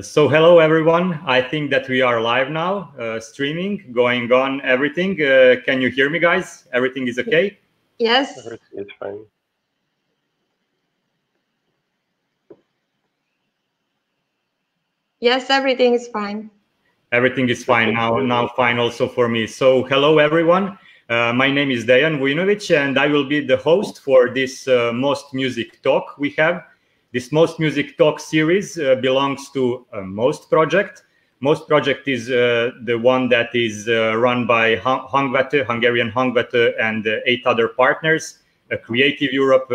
So hello everyone. I think that we are live now, streaming, going on, everything. Can you hear me, guys? Everything is okay? Yes. It's fine. Yes, everything is fine. Everything is fine now fine also for me. So hello everyone. My name is Dejan Vujinović and I will be the host for this Most Music Talk we have. This Most Music Talk series belongs to Most Project. Most Project is the one that is run by Hangvető, Hungarian Hangvető, and 8 other partners, a Creative Europe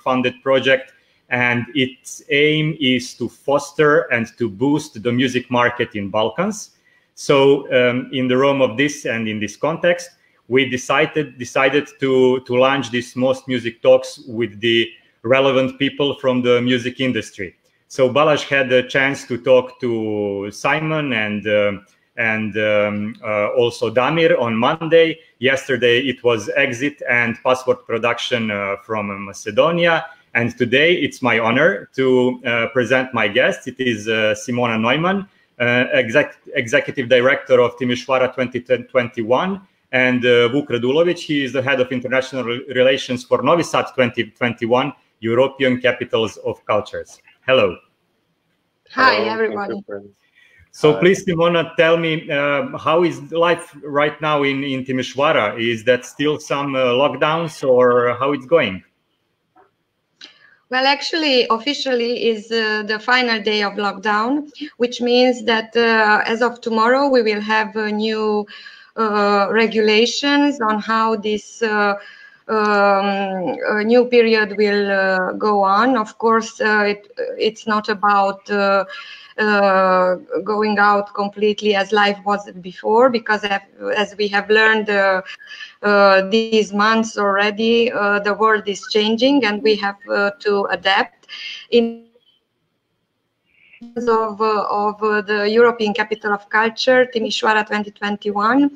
funded project. And its aim is to foster and to boost the music market in Balkans. So in the realm of this and in this context, we decided to launch this Most Music Talks with the relevant people from the music industry. So Balázs had a chance to talk to Simon and also Damir on Monday. Yesterday it was Exit and Passport Production from Macedonia. And today it's my honor to present my guest. It is Simona Neumann, Executive Director of Timișoara 2021, and Vuk Radulović. He is the Head of International Relations for Novi Sad 2021, European Capitals of Cultures. Hello. Hi, everybody. So please, Simona, tell me, how is life right now in Timișoara? Is that still some lockdowns or how it's going? Well, actually, officially is the final day of lockdown, which means that as of tomorrow, we will have new regulations on how this new period will go on. Of course, it's not about going out completely as life was before, because as we have learned these months already, the world is changing and we have to adapt. In terms of the European Capital of Culture, Timișoara 2021,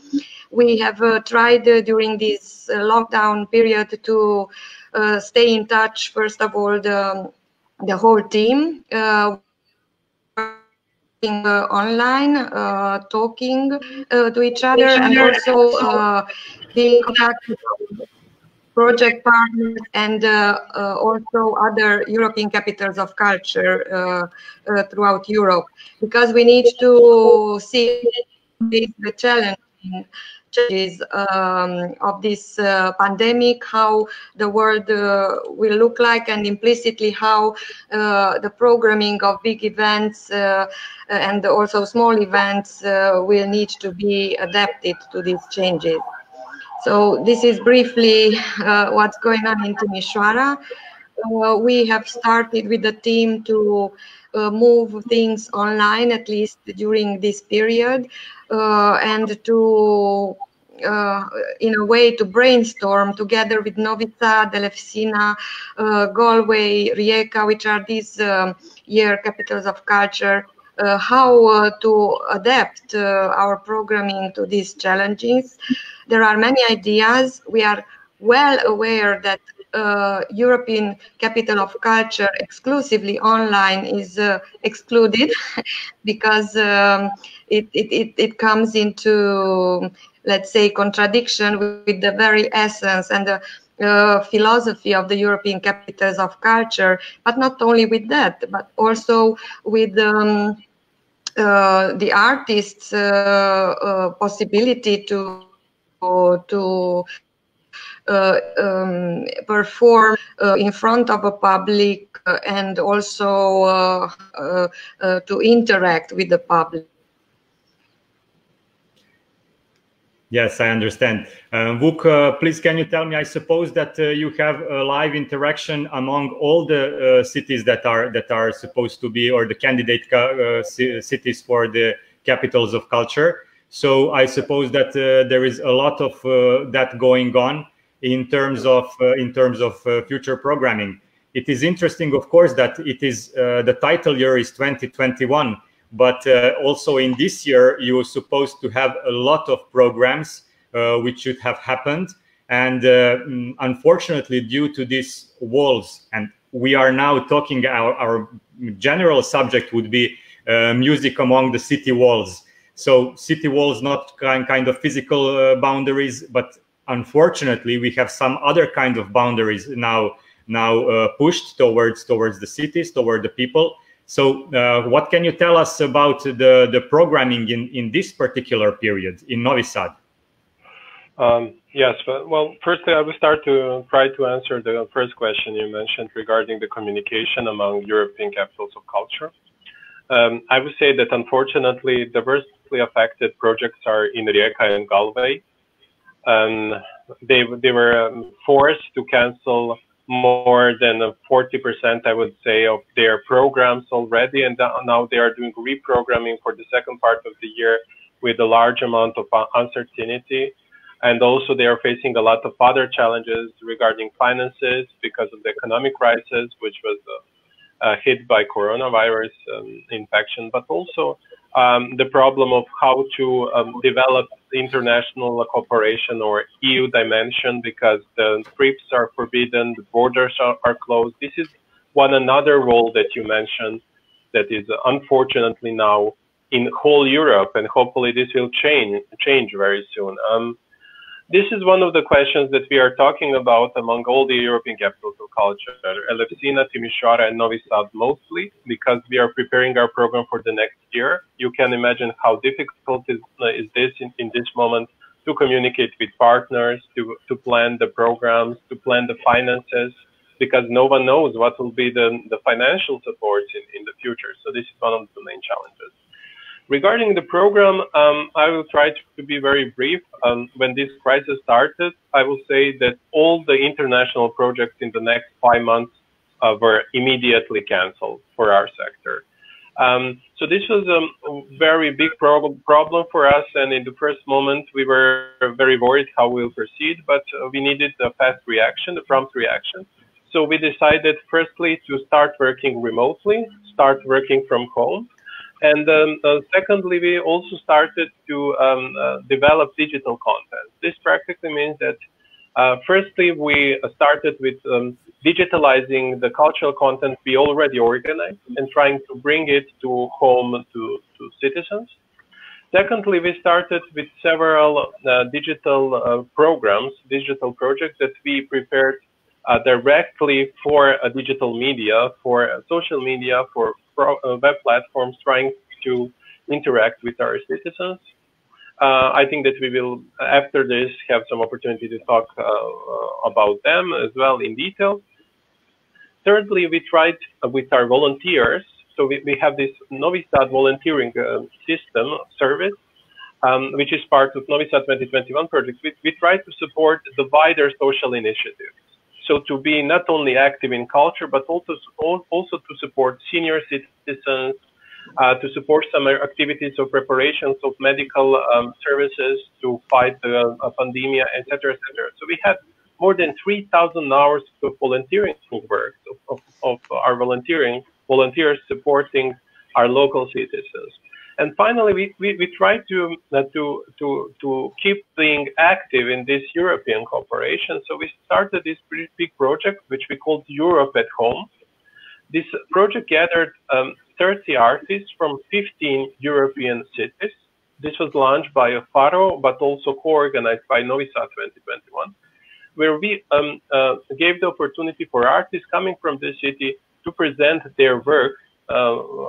we have tried during this lockdown period to stay in touch. First of all, the whole team online, talking to each other, and also being in contact with project partners and also other European capitals of culture throughout Europe, because we need to see the challenges of this pandemic, how the world will look like, and implicitly how the programming of big events and also small events will need to be adapted to these changes. So this is briefly what's going on in Timișoara. We have started with the team to move things online, at least during this period, and to, in a way, to brainstorm together with Novi Sad, Elefsina, Galway, Rijeka, which are these year capitals of culture, how to adapt our programming to these challenges. There are many ideas. We are well aware that European Capital of Culture exclusively online is excluded because it comes into, let's say, contradiction with the very essence and the philosophy of the European Capitals of Culture. But not only with that, but also with the artists' possibility to perform in front of a public and also to interact with the public. Yes, I understand. Vuk, please can you tell me, I suppose that you have a live interaction among all the cities that are supposed to be, or the candidate cities for the capitals of culture. So I suppose that there is a lot of that going on in terms of future programming. It is interesting, of course, that it is the title year is 2021. But also in this year, you were supposed to have a lot of programs which should have happened. And unfortunately, due to these walls, and we are now talking our general subject would be music among the city walls. So city walls, not kind of physical boundaries, but unfortunately we have some other kind of boundaries now pushed towards the cities, toward the people. So what can you tell us about the programming in this particular period in Novi Sad? Yes, well, firstly, I will start to try to answer the first question you mentioned regarding the communication among European capitals of culture. I would say that unfortunately, diversely affected projects are in Rijeka and Galway. They were forced to cancel more than 40%, I would say, of their programs already, and now they are doing reprogramming for the second part of the year with a large amount of uncertainty. And also they are facing a lot of other challenges regarding finances because of the economic crisis, which was hit by coronavirus infection, but also the problem of how to develop international cooperation or EU dimension, because the trips are forbidden, the borders are closed. This is another role that you mentioned that is unfortunately now in whole Europe, and hopefully this will change very soon. This is one of the questions that we are talking about among all the European capitals of culture, Elefsina, Timișoara, and Novi Sad mostly, because we are preparing our program for the next year. You can imagine how difficult is this in this moment to communicate with partners, to plan the programs, to plan the finances, because no one knows what will be the financial support in the future. So this is one of the main challenges. Regarding the program, I will try to be very brief. When this crisis started, I will say that all the international projects in the next 5 months were immediately canceled for our sector. So this was a very big problem for us, and in the first moment we were very worried how we'll proceed, but we needed a fast reaction, a prompt reaction. So we decided firstly to start working remotely, start working from home. And secondly, we also started to develop digital content. This practically means that firstly, we started with digitalizing the cultural content we already organized and trying to bring it to home to citizens. Secondly, we started with several digital programs, digital projects that we prepared directly for digital media, for social media, for web platforms, trying to interact with our citizens. I think that we will, after this, have some opportunity to talk about them as well in detail. Thirdly, we tried with our volunteers. So we have this Novi Sad volunteering system service, which is part of Novi Sad 2021 project. We try to support the wider social initiatives. So to be not only active in culture, but also to support senior citizens, to support some activities of preparations of medical services to fight the pandemic, etc., etc. So we had more than 3,000 hours of volunteering work of our volunteers supporting our local citizens. And finally, we try to keep being active in this European cooperation. So we started this pretty big project, which we called Europe at Home. This project gathered 30 artists from 15 European cities. This was launched by Faro, but also co-organized by Novi Sad 2021, where we gave the opportunity for artists coming from the city to present their work,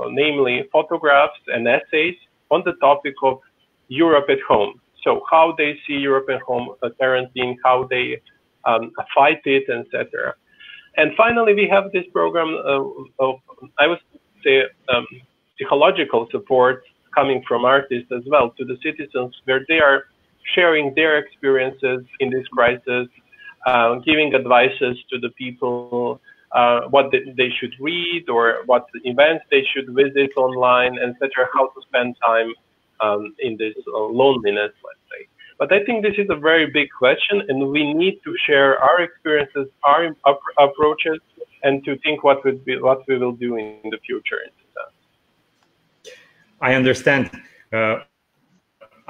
namely photographs and essays on the topic of Europe at home. So how they see Europe at home, quarantine, how they fight it, etc. And finally, we have this program of, I would say, psychological support coming from artists as well to the citizens, where they are sharing their experiences in this crisis, giving advices to the people, what they should read or what events they should visit online, etc., how to spend time in this loneliness, let's say. But I think this is a very big question, and we need to share our experiences, our approaches, and to think what we will do in the future. I understand.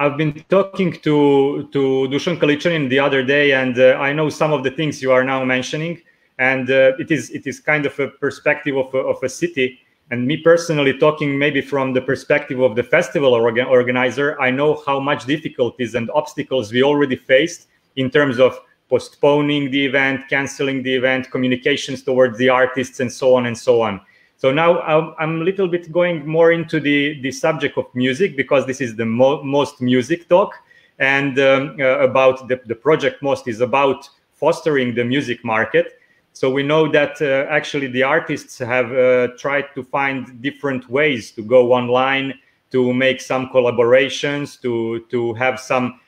I've been talking to Dušan Kaličanin the other day, and I know some of the things you are now mentioning. And it is kind of a perspective of a city And me personally, talking maybe from the perspective of the festival organizer, I know how much difficulties and obstacles we already faced in terms of postponing the event, canceling the event, communications towards the artists, and so on and so on. So now I'm a little bit going more into the subject of music, because this is the most music talk, and about the project most is about fostering the music market. So we know that actually the artists have tried to find different ways to go online, to make some collaborations, to have some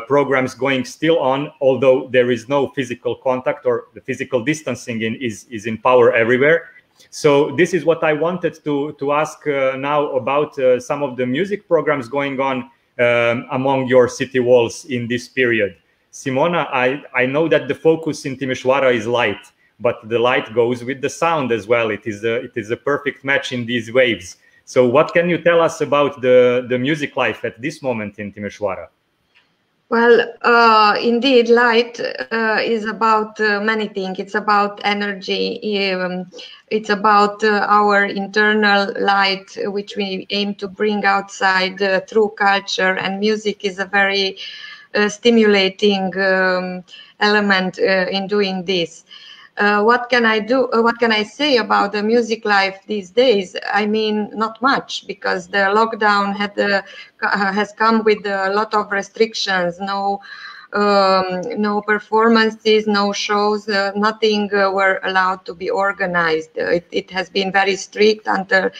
programs going still on, although there is no physical contact, or the physical distancing is in power everywhere. So this is what I wanted to ask now about some of the music programs going on among your city walls in this period. Simona, I know that the focus in Timișoara is light, but the light goes with the sound as well. It is a perfect match in these waves. So what can you tell us about the music life at this moment in Timișoara? Well, indeed, light is about many things. It's about energy. It's about our internal light, which we aim to bring outside through culture. And music is a very stimulating element in doing this. What can I do? What can I say about the music life these days? I mean, not much, because the lockdown has come with a lot of restrictions. No performances, no shows, nothing were allowed to be organized. It has been very strict under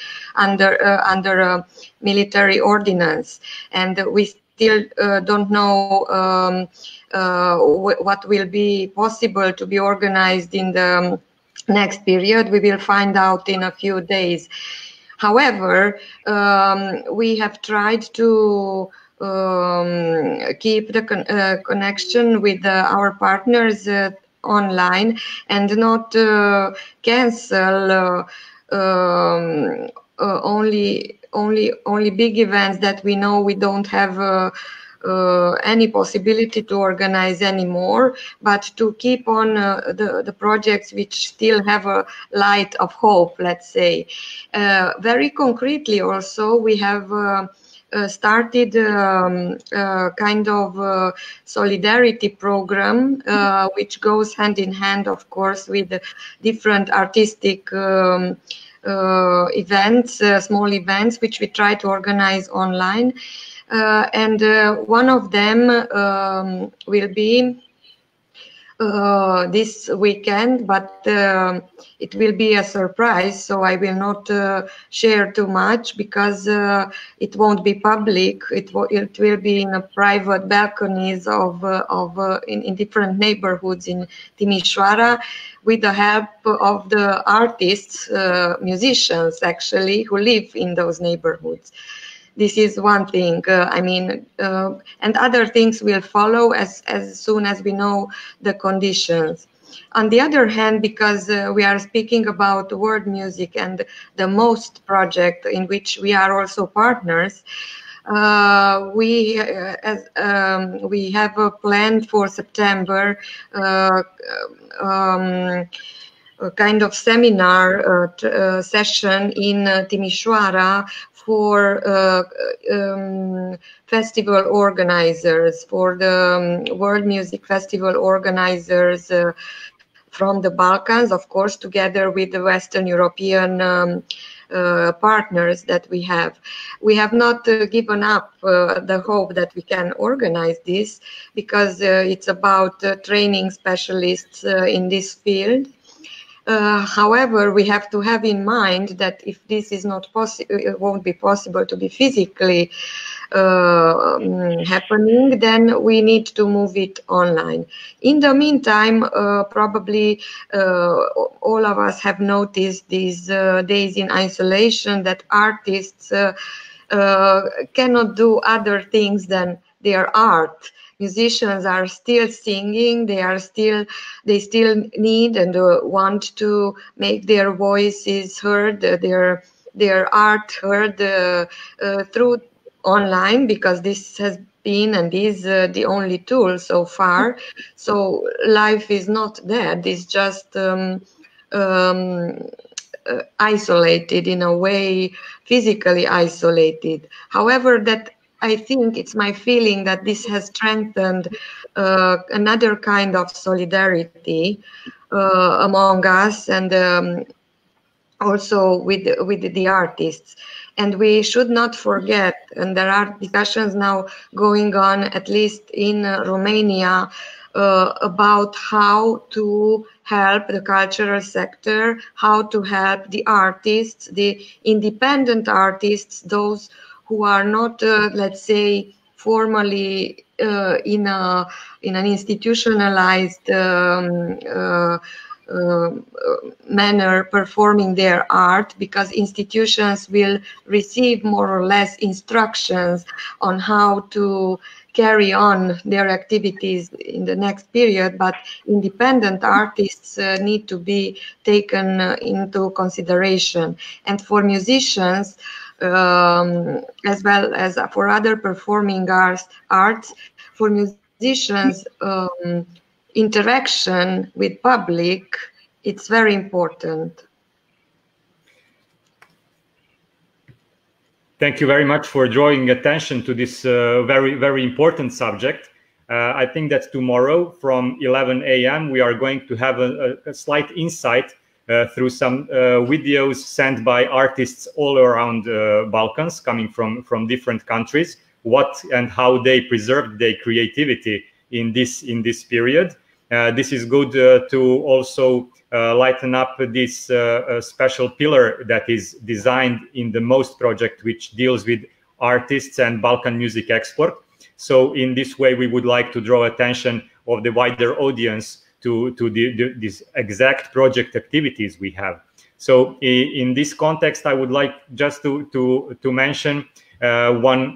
military ordinance, and we still don't know what will be possible to be organized in the next period. We will find out in a few days. However, we have tried to keep the connection with our partners online, and not cancel only big events that we know we don't have any possibility to organize anymore, but to keep on the projects which still have a light of hope, let's say. Very concretely also, we have started a kind of solidarity program, which goes hand in hand, of course, with different artistic events, small events, which we try to organize online. And one of them will be this weekend, but it will be a surprise, so I will not share too much, because it won't be public. It will be in a private balconies in different neighborhoods in Timișoara, with the help of the artists, musicians actually, who live in those neighborhoods. This is one thing. And other things will follow as soon as we know the conditions. On the other hand, because we are speaking about world music and the MOST project, in which we are also partners, we have a plan for September, a kind of seminar session in Timișoara for festival organizers, for the World Music Festival organizers from the Balkans, of course, together with the Western European partners that we have. We have not given up the hope that we can organize this, because it's about training specialists in this field. However, we have to have in mind that if this is not possible, it won't be possible to be physically happening, then we need to move it online. In the meantime, probably all of us have noticed these days in isolation that artists cannot do other things than their art. Musicians are still singing. They still need and want to make their voices heard, their art heard through online, because this has been and is the only tool so far. So life is not dead. It's just isolated in a way, physically isolated. However, that I think it's my feeling that this has strengthened another kind of solidarity among us, and also with the artists. And we should not forget, and there are discussions now going on, at least in Romania, about how to help the cultural sector, how to help the artists, the independent artists, those who are not, let's say, formally in an institutionalized manner performing their art, because institutions will receive more or less instructions on how to carry on their activities in the next period, but independent artists need to be taken into consideration. And for musicians, as well as for other performing arts, for musicians, interaction with public, it's very important. Thank you very much for drawing attention to this very important subject. I think that tomorrow from 11 a.m. we are going to have a slight insight through some videos sent by artists all around Balkans, coming from different countries, what and how they preserved their creativity in this period. This is good to also lighten up this special pillar that is designed in the MOST project, which deals with artists and Balkan music export. So in this way, we would like to draw attention of the wider audience to these exact project activities we have. So in this context, I would like just to mention one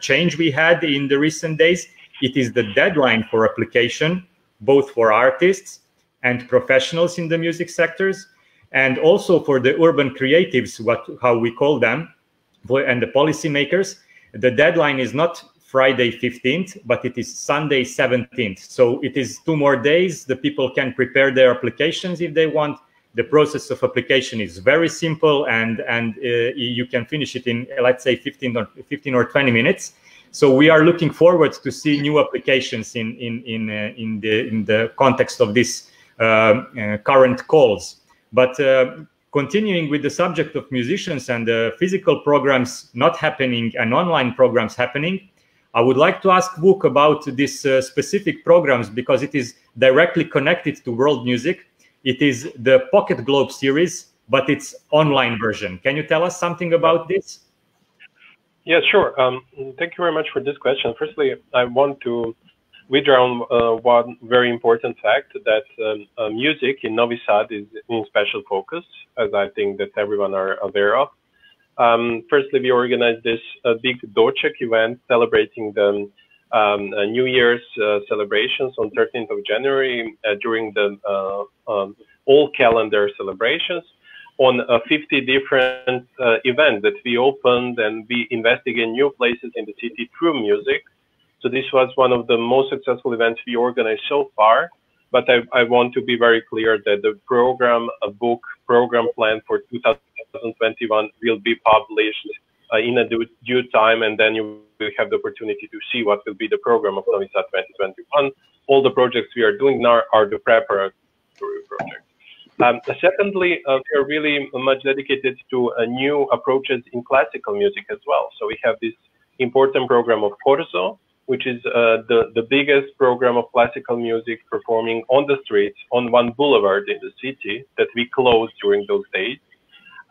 change we had in the recent days. It is the deadline for application, both for artists and professionals in the music sectors, and also for the urban creatives, how we call them, and the policymakers. The deadline is not Friday 15th, but it is Sunday 17th. So it is 2 more days. The people can prepare their applications if they want. The process of application is very simple, and you can finish it in, let's say, 15 or 20 minutes. So we are looking forward to see new applications in the context of this current calls. But continuing with the subject of musicians and physical programs not happening and online programs happening, I would like to ask Vuk about these specific programs, because it is directly connected to world music. It is the Pocket Globe series, but it's online version. Can you tell us something about this? Yeah, sure. Thank you very much for this question. Firstly, I want to withdraw one very important fact, that music in Novi Sad is in special focus, as I think that everyone are aware of. Firstly, we organized this big Doček event celebrating the New Year's celebrations on 13th of January during the all calendar celebrations, on 50 different events that we opened, and we investigate new places in the city through music. So this was one of the most successful events we organized so far. But I want to be very clear that the program plan for 2021 will be published in a due time, and then you will have the opportunity to see what will be the program of Novi Sad 2021. All the projects we are doing now are the preparatory projects. Secondly, we are really much dedicated to new approaches in classical music as well. So we have this important program of Corso, which is the biggest program of classical music performing on the streets on one boulevard in the city that we closed during those days.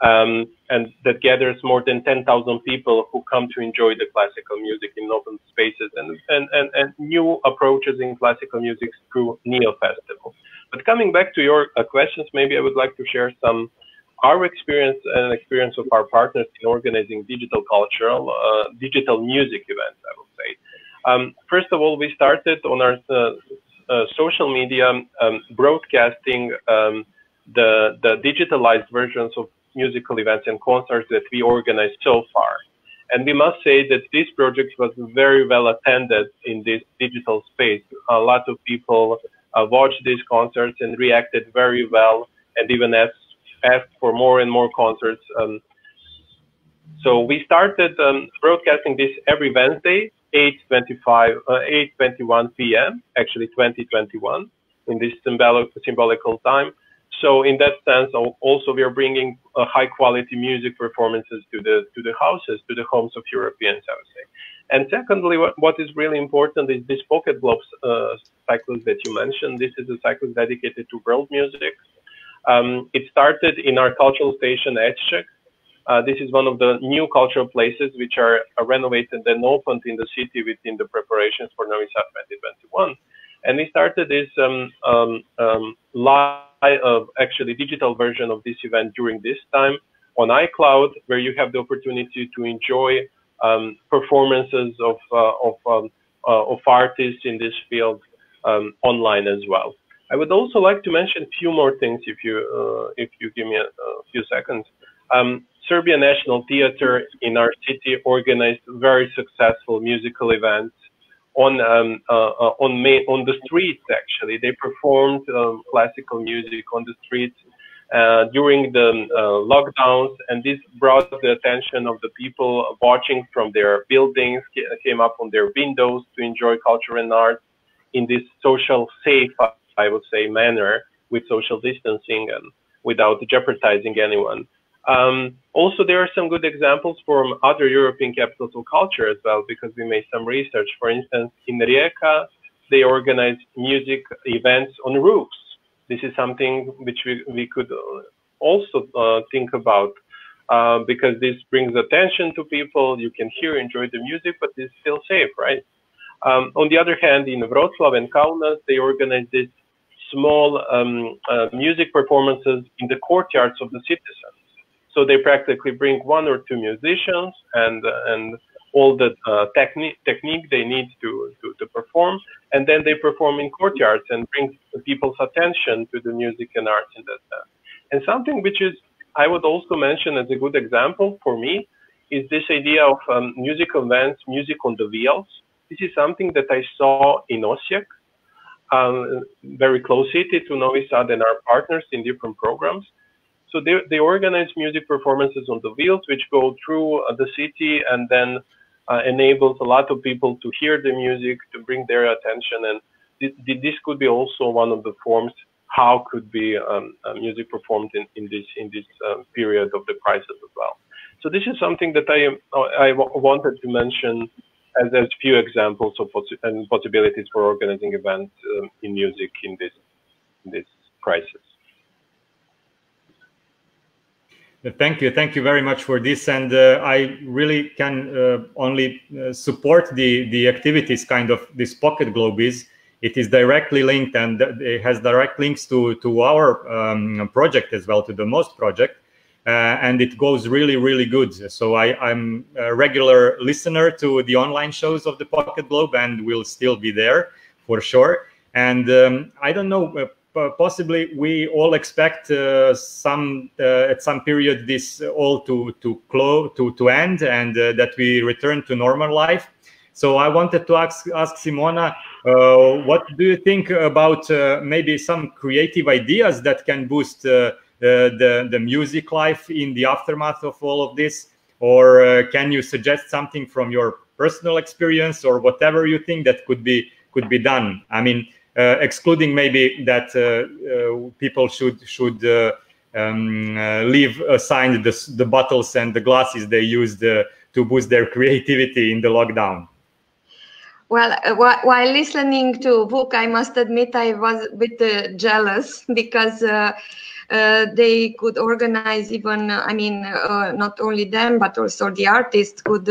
And that gathers more than 10,000 people who come to enjoy the classical music in open spaces and new approaches in classical music through Neo Festival. But coming back to your questions, maybe I would like to share our experience and experience of our partners in organizing digital music events, I would say. First of all, we started on our social media broadcasting the digitalized versions of musical events and concerts that we organized so far. And we must say that this project was very well attended in this digital space. A lot of people watched these concerts and reacted very well and even asked for more and more concerts. So we started broadcasting this every Wednesday, 8:21 p.m. Actually 2021 in this symbolical time. So in that sense, also we are bringing high quality music performances to the houses, to the homes of Europeans, I would say. And secondly, what is really important is this Pocket Globe cycles that you mentioned. This is a cycle dedicated to world music. It started in our cultural station, Ecek. This is one of the new cultural places which are renovated and opened in the city within the preparations for Novi Sad 2021. And we started this live, actually digital version of this event during this time on iCloud, where you have the opportunity to enjoy performances of artists in this field online as well. I would also like to mention a few more things if you give me a few seconds. Serbia National Theatre in our city organized very successful musical events on the streets. Actually, they performed classical music on the streets during the lockdowns, and this brought the attention of the people watching from their buildings, came up on their windows to enjoy culture and art in this social safe, I would say, manner, with social distancing and without jeopardizing anyone. Also, there are some good examples from other European capitals of culture as well, because we made some research. For instance, in Rijeka, they organized music events on roofs. This is something which we could also think about, because this brings attention to people. You can hear, enjoy the music, but it's still safe, right? On the other hand, in Wrocław and Kaunas, they organized these small music performances in the courtyards of the citizens. So they practically bring one or two musicians and all the technique they need to perform, and then they perform in courtyards and bring people's attention to the music and arts in that sense. And something which is, I would also mention as a good example for me, is this idea of musical events, music on the wheels. This is something that I saw in Osijek, very close city to Novi Sad and our partners in different programs. So they organize music performances on the wheels, which go through the city and then enables a lot of people to hear the music, to bring their attention. And this could be also one of the forms how could be music performed in this period of the crisis as well. So this is something that I wanted to mention as a few examples of possibilities for organizing events in music in this crisis. Thank you very much for this, and I really can only support the activities kind of this Pocket Globe is. It is directly linked, and it has direct links to our project as well, to the MOST project, and it goes really good. So I'm a regular listener to the online shows of the Pocket Globe, and will still be there for sure. And I don't know. Possibly we all expect at some period this all to end, and that we return to normal life. So I wanted to ask Simona, what do you think about maybe some creative ideas that can boost the music life in the aftermath of all of this? Or can you suggest something from your personal experience, or whatever you think that could be done? I mean, excluding maybe that people should leave aside the bottles and the glasses they used to boost their creativity in the lockdown. Well, while listening to Vuk, I must admit I was a bit jealous, because they could organize even, I mean, not only them, but also the artists could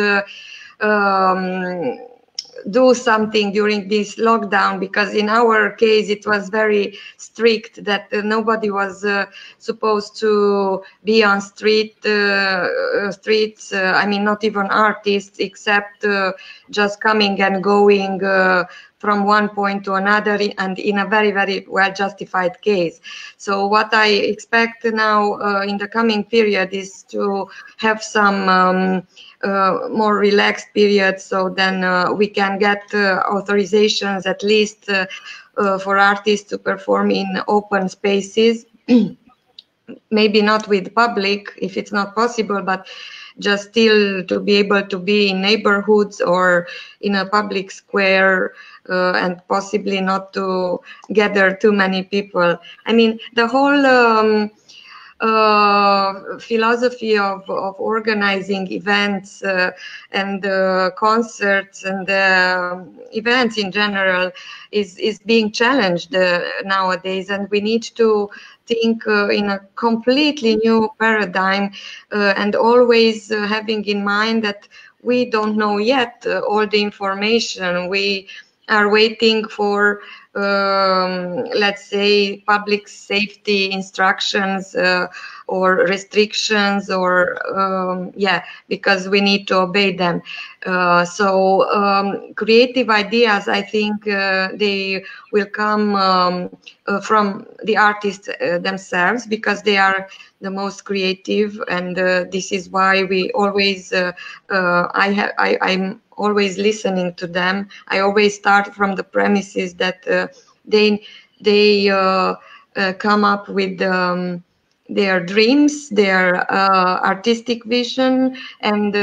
do something during this lockdown, because in our case it was very strict that nobody was supposed to be on streets. I mean, not even artists, except just coming and going from one point to another, and in a very well justified case. So what I expect now in the coming period is to have some more relaxed period, so then we can get authorizations at least for artists to perform in open spaces. maybe not with public if it's not possible, but just still to be able to be in neighborhoods or in a public square, and possibly not to gather too many people. I mean, the whole philosophy of organizing events and concerts and events in general is being challenged nowadays, and we need to think in a completely new paradigm, and always having in mind that we don't know yet all the information. We are waiting for let's say public safety instructions or restrictions, or yeah, because we need to obey them. So creative ideas, I think they will come from the artists themselves, because they are the most creative, and this is why we always I'm always listening to them. I always start from the premises that they come up with their dreams, their artistic vision, and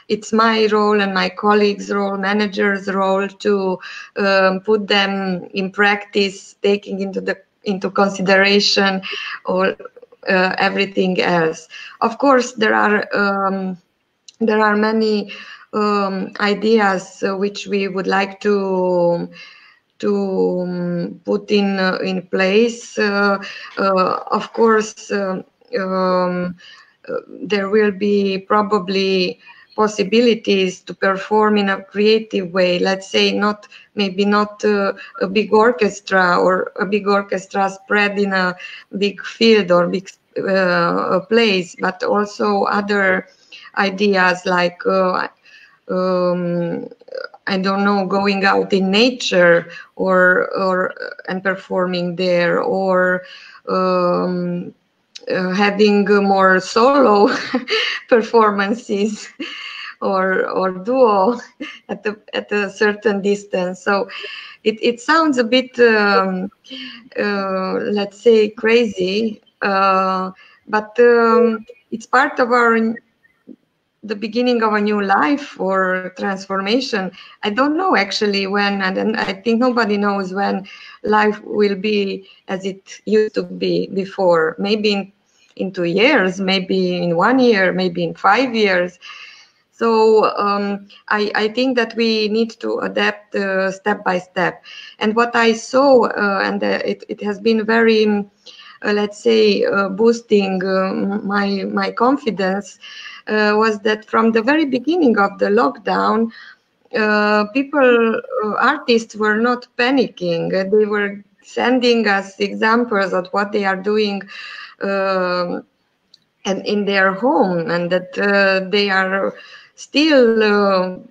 it's my role and my colleagues' role, managers' role, to put them in practice, taking into consideration all everything else. Of course, there are many ideas which we would like to put in place. Of course, there will be probably possibilities to perform in a creative way. Let's say maybe not a big orchestra, or a big orchestra spread in a big field or big place, but also other ideas like I don't know, going out in nature or and performing there, or having more solo performances or duo at a certain distance. So it sounds a bit let's say crazy, but it's part of the beginning of a new life or transformation. I don't know actually when, and I think nobody knows when life will be as it used to be before. Maybe in 2 years, maybe in 1 year, maybe in 5 years. So I think that we need to adapt step by step. And what I saw, and it has been very, let's say, boosting my confidence, was that from the very beginning of the lockdown, artists were not panicking. They were sending us examples of what they are doing and in their home, and that they are still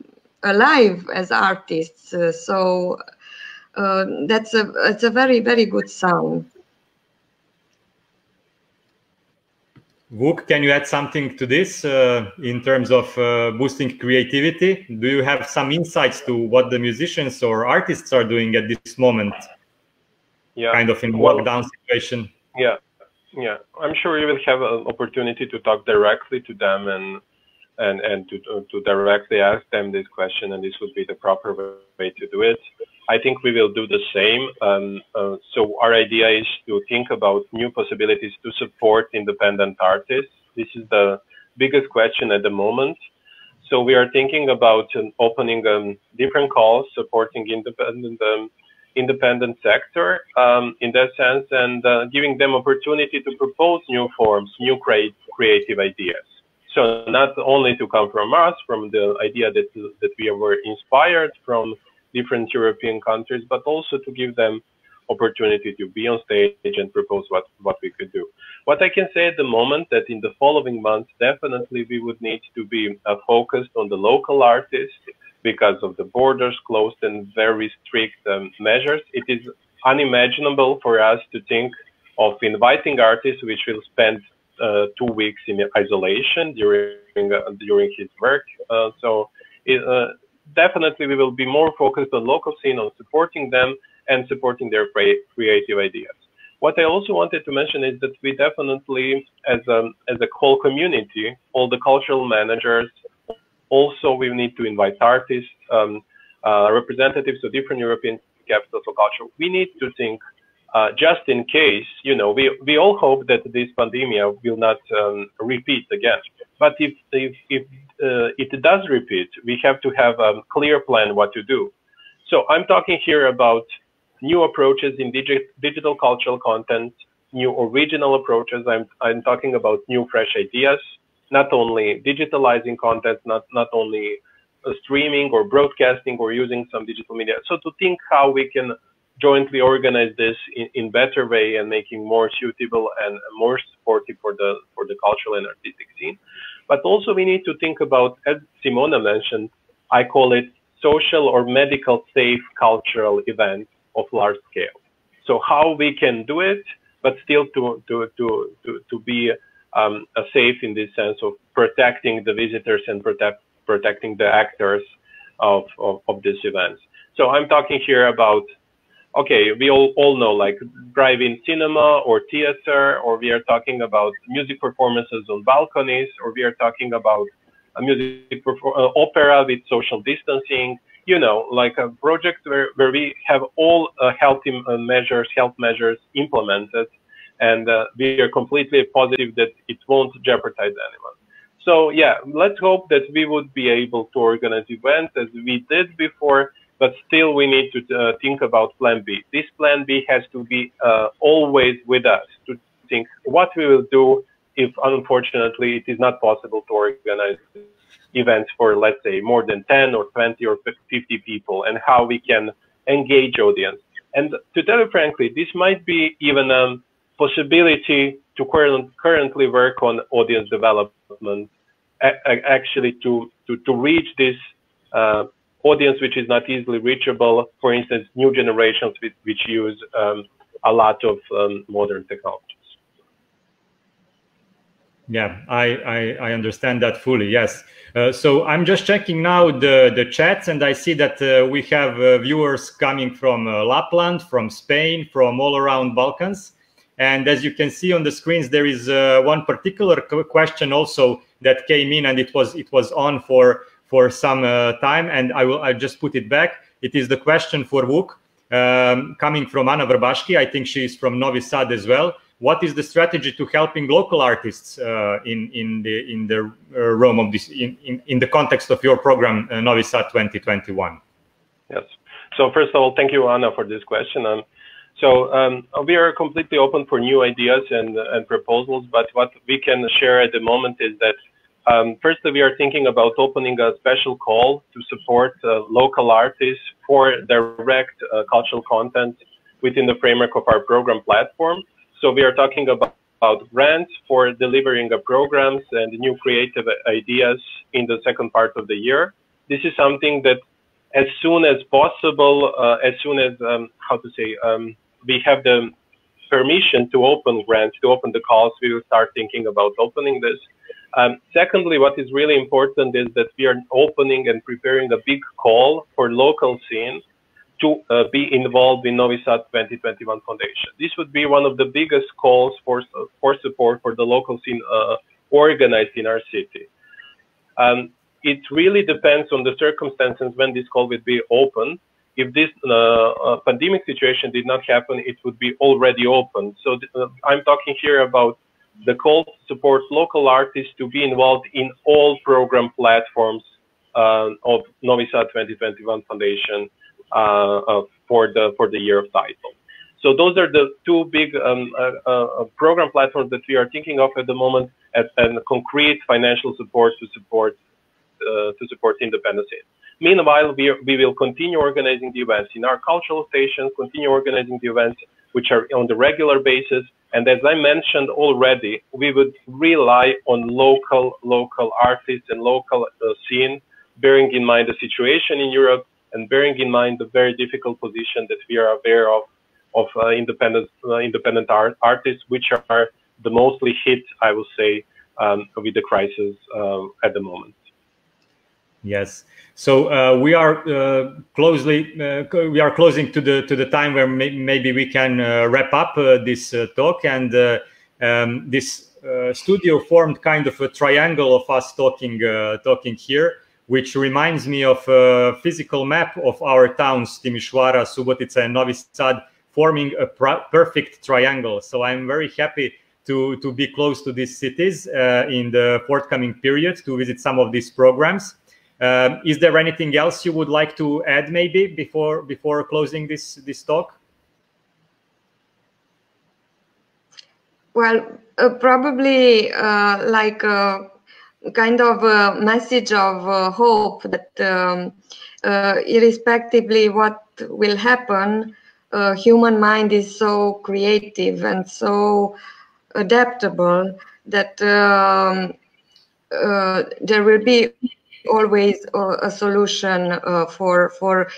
alive as artists. So it's a very, very good sign. Vuk, can you add something to this in terms of boosting creativity? Do you have some insights to what the musicians or artists are doing at this moment? Yeah, kind of in lockdown situation. Yeah, I'm sure you will have an opportunity to talk directly to them and to directly ask them this question, and this would be the proper way to do it. I think we will do the same. So our idea is to think about new possibilities to support independent artists. This is the biggest question at the moment. So we are thinking about opening different calls, supporting independent sector in that sense, and giving them opportunity to propose new forms, new creative ideas. So not only to come from us, from the idea that we were inspired from different European countries, but also to give them opportunity to be on stage and propose what we could do. What I can say at the moment, that in the following months, definitely we would need to be focused on the local artists because of the borders closed and very strict measures. It is unimaginable for us to think of inviting artists which will spend 2 weeks in isolation during his work. Definitely we will be more focused on local scene, on supporting them and supporting their creative ideas. What I also wanted to mention is that we definitely, as a whole community, all the cultural managers, also we need to invite artists, representatives of different European capitals of culture. We need to think, just in case, you know, we all hope that this pandemic will not repeat again. But if it does repeat, we have to have a clear plan what to do. So I'm talking here about new approaches in digital cultural content, new original approaches. I'm talking about new fresh ideas, not only digitalizing content, not only streaming or broadcasting or using some digital media. So to think how we can jointly organize this in better way and making more suitable and more supportive for the cultural and artistic scene. But also we need to think about, as Simona mentioned, I call it social or medical safe cultural events of large scale. So how we can do it, but still to be safe in this sense of protecting the visitors and protecting the actors of these events. So I'm talking here about, okay, we all know like drive-in cinema or theater, or we are talking about music performances on balconies, or we are talking about a music opera with social distancing, you know, like a project where we have all health measures implemented, and we are completely positive that it won't jeopardize anyone. So yeah, let's hope that we would be able to organize events as we did before, but still we need to think about plan B. This plan B has to be always with us, to think what we will do if unfortunately it is not possible to organize events for, let's say, more than 10 or 20 or 50 people, and how we can engage audience. And to tell you frankly, this might be even a possibility to currently work on audience development, actually to reach this audience which is not easily reachable, for instance, new generations which use a lot of modern technologies. Yeah, I understand that fully, yes. So I'm just checking now the chats, and I see that we have viewers coming from Lapland, from Spain, from all around Balkans. And as you can see on the screens, there is one particular question also that came in, and it was on for some time, and I just put it back. It is the question for Vuk, coming from Anna Vrbaški. I think she is from Novi Sad as well. What is the strategy to helping local artists in the realm of this, in the context of your program Novi Sad 2021? Yes. So first of all, thank you, Anna, for this question. We are completely open for new ideas and proposals, but what we can share at the moment is that firstly, we are thinking about opening a special call to support local artists for direct cultural content within the framework of our program platform. So we are talking about grants for delivering programs and new creative ideas in the second part of the year. This is something that as soon as possible, as soon as, we have the permission to open grants, to open the calls, we will start thinking about opening this. Secondly, what is really important is that we are opening and preparing a big call for local scene to be involved in Novi Sad 2021 Foundation. This would be one of the biggest calls for support for the local scene organized in our city. It really depends on the circumstances when this call would be open. If this pandemic situation did not happen, it would be already open. So I'm talking here about the call to support local artists to be involved in all program platforms of Novi Sad 2021 Foundation for the year of title. So those are the two big program platforms that we are thinking of at the moment, and concrete financial support to support independent scene. Meanwhile, we will continue organizing the events in our cultural stations, continue organizing the events which are on the regular basis. And as I mentioned already, we would rely on local artists and local scene, bearing in mind the situation in Europe and bearing in mind the very difficult position that we are aware of independent artists, which are the mostly hit, I will say, with the crisis at the moment. Yes. So we are closing to the time where maybe we can wrap up this talk, and this studio formed kind of a triangle of us talking here, which reminds me of a physical map of our towns, Timișoara, Subotica, and Novi Sad, forming a perfect triangle. So I'm very happy to be close to these cities in the forthcoming period, to visit some of these programs. Is there anything else you would like to add, maybe, before closing this talk? Well, probably like a kind of a message of hope that irrespectively what will happen, human mind is so creative and so adaptable that there will be always a solution for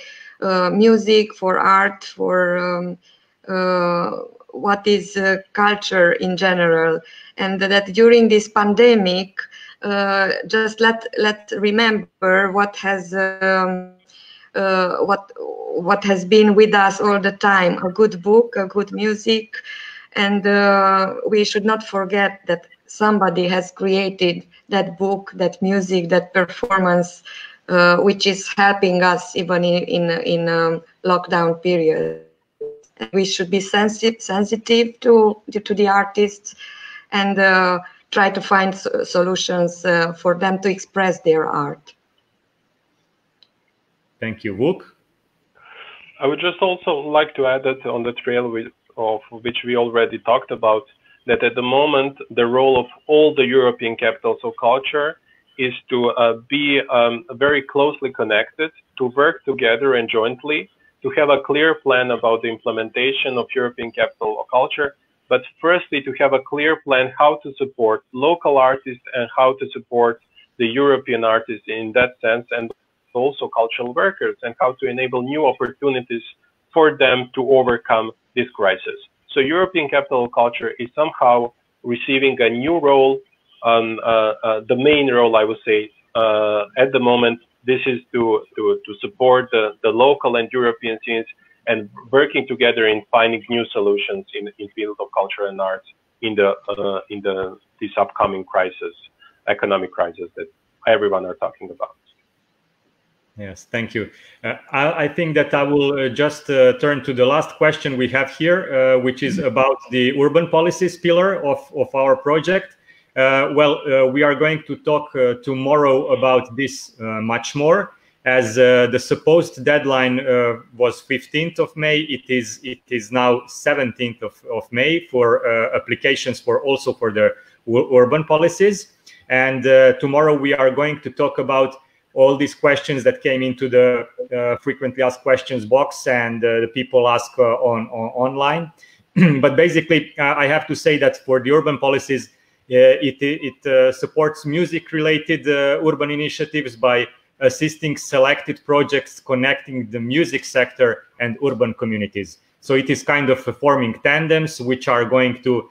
music, for art, for what is culture in general, and that during this pandemic, just let remember what has been with us all the time: a good book, a good music, and we should not forget that somebody has created that book, that music, that performance, which is helping us even in a lockdown period. We should be sensitive to the artists and try to find solutions for them to express their art. Thank you. Vuk? I would just also like to add that on the trail of which we already talked about, that at the moment, the role of all the European capitals of culture is to be very closely connected, to work together and jointly, to have a clear plan about the implementation of European Capital of Culture, but firstly to have a clear plan how to support local artists and how to support the European artists in that sense, and also cultural workers, and how to enable new opportunities for them to overcome this crisis. So European Capital of Culture is somehow receiving a new role, the main role, I would say, at the moment. This is to support the local and European scenes and working together in finding new solutions in field of culture and arts in this upcoming crisis, economic crisis that everyone are talking about. Yes, thank you. I think that I will just turn to the last question we have here, which is about the urban policies pillar of our project. We are going to talk tomorrow about this much more, as the supposed deadline was 15th of May. It is now 17th of May for applications for the urban policies. And tomorrow we are going to talk about all these questions that came into the frequently asked questions box, and the people ask online. But basically, I have to say that for the urban policies, it supports music-related urban initiatives by assisting selected projects connecting the music sector and urban communities. So it is kind of forming tandems which are going to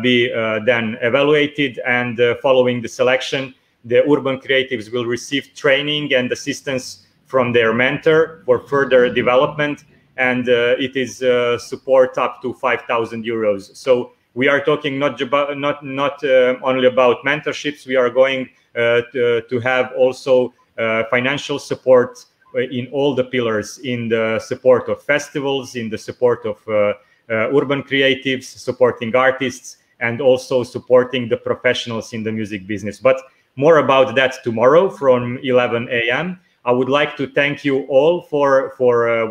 be then evaluated, and following the selection, the urban creatives will receive training and assistance from their mentor for further development, and it is support up to 5,000 euros. So we are talking not only about mentorships. We are going to have also financial support in all the pillars, in the support of festivals, in the support of urban creatives, supporting artists, and also supporting the professionals in the music business. But more about that tomorrow from 11 a.m. I would like to thank you all for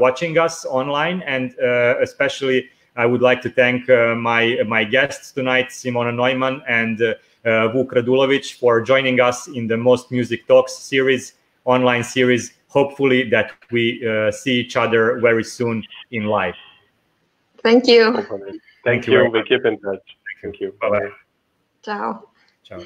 watching us online, and especially I would like to thank my guests tonight, Simona Neumann and Vuk Radulović, for joining us in the Most Music Talks series, online series. Hopefully that we see each other very soon in live. Thank you. Thank you. We keep in touch. Thank you. Bye-bye. Ciao. Ciao.